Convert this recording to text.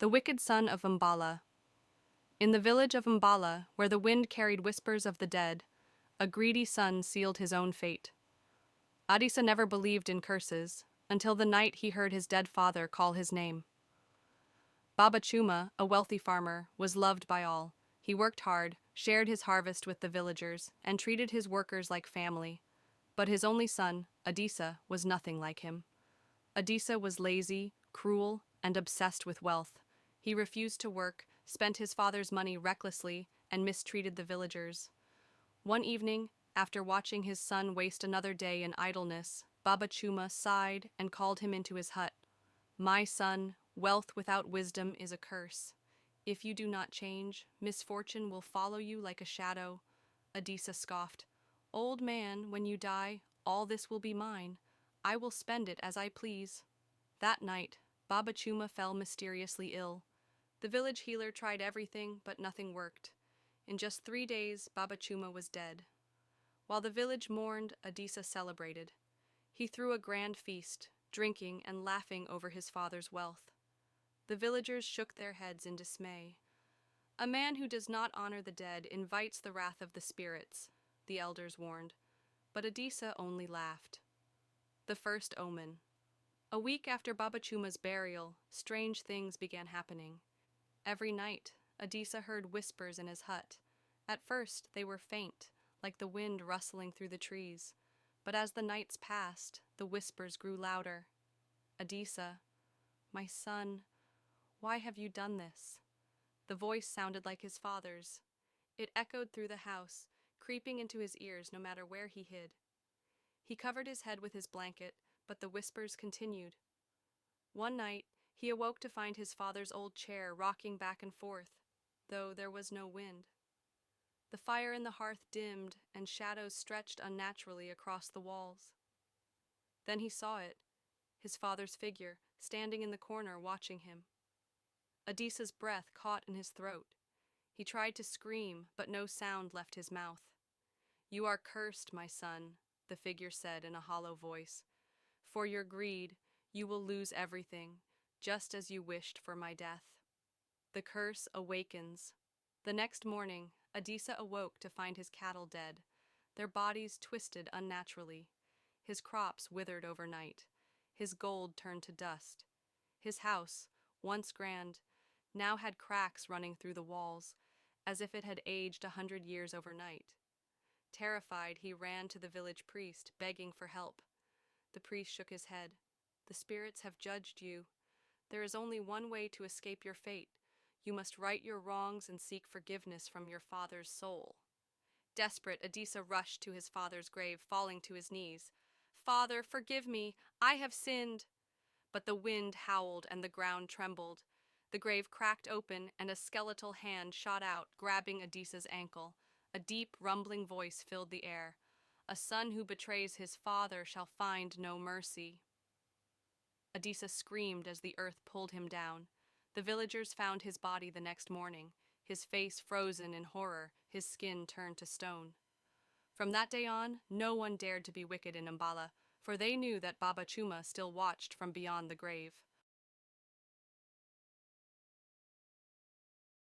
The Wicked Son of Mbala. In the village of Mbala, where the wind carried whispers of the dead, a greedy son sealed his own fate. Adisa never believed in curses, until the night he heard his dead father call his name. Baba Chuma, a wealthy farmer, was loved by all. He worked hard, shared his harvest with the villagers, and treated his workers like family. But his only son, Adisa, was nothing like him. Adisa was lazy, cruel, and obsessed with wealth. He refused to work, spent his father's money recklessly, and mistreated the villagers. One evening, after watching his son waste another day in idleness, Baba Chuma sighed and called him into his hut. "My son, wealth without wisdom is a curse. If you do not change, misfortune will follow you like a shadow." Adisa scoffed. "Old man, when you die, all this will be mine. I will spend it as I please." That night, Baba Chuma fell mysteriously ill. The village healer tried everything, but nothing worked. In just 3 days, Baba Chuma was dead. While the village mourned, Adisa celebrated. He threw a grand feast, drinking and laughing over his father's wealth. The villagers shook their heads in dismay. "A man who does not honor the dead invites the wrath of the spirits," the elders warned. But Adisa only laughed. The first omen. A week after Baba Chuma's burial, strange things began happening. Every night, Adisa heard whispers in his hut. At first, they were faint, like the wind rustling through the trees. But as the nights passed, the whispers grew louder. "Adisa, my son, why have you done this?" The voice sounded like his father's. It echoed through the house, creeping into his ears no matter where he hid. He covered his head with his blanket, but the whispers continued. One night, he awoke to find his father's old chair rocking back and forth, though there was no wind. The fire in the hearth dimmed, and shadows stretched unnaturally across the walls. Then he saw it, his father's figure, standing in the corner watching him. Adisa's breath caught in his throat. He tried to scream, but no sound left his mouth. "You are cursed, my son," the figure said in a hollow voice. "For your greed, you will lose everything, just as you wished for my death." The curse awakens. The next morning, Adisa awoke to find his cattle dead, their bodies twisted unnaturally. His crops withered overnight. His gold turned to dust. His house, once grand, now had cracks running through the walls, as if it had aged 100 years overnight. Terrified, he ran to the village priest, begging for help. The priest shook his head. "The spirits have judged you. There is only one way to escape your fate. You must right your wrongs and seek forgiveness from your father's soul." Desperate, Adisa rushed to his father's grave, falling to his knees. "Father, forgive me. I have sinned." But the wind howled and the ground trembled. The grave cracked open and a skeletal hand shot out, grabbing Adisa's ankle. A deep, rumbling voice filled the air. "A son who betrays his father shall find no mercy." Adisa screamed as the earth pulled him down. The villagers found his body the next morning, his face frozen in horror, his skin turned to stone. From that day on, no one dared to be wicked in Mbala, for they knew that Baba Chuma still watched from beyond the grave.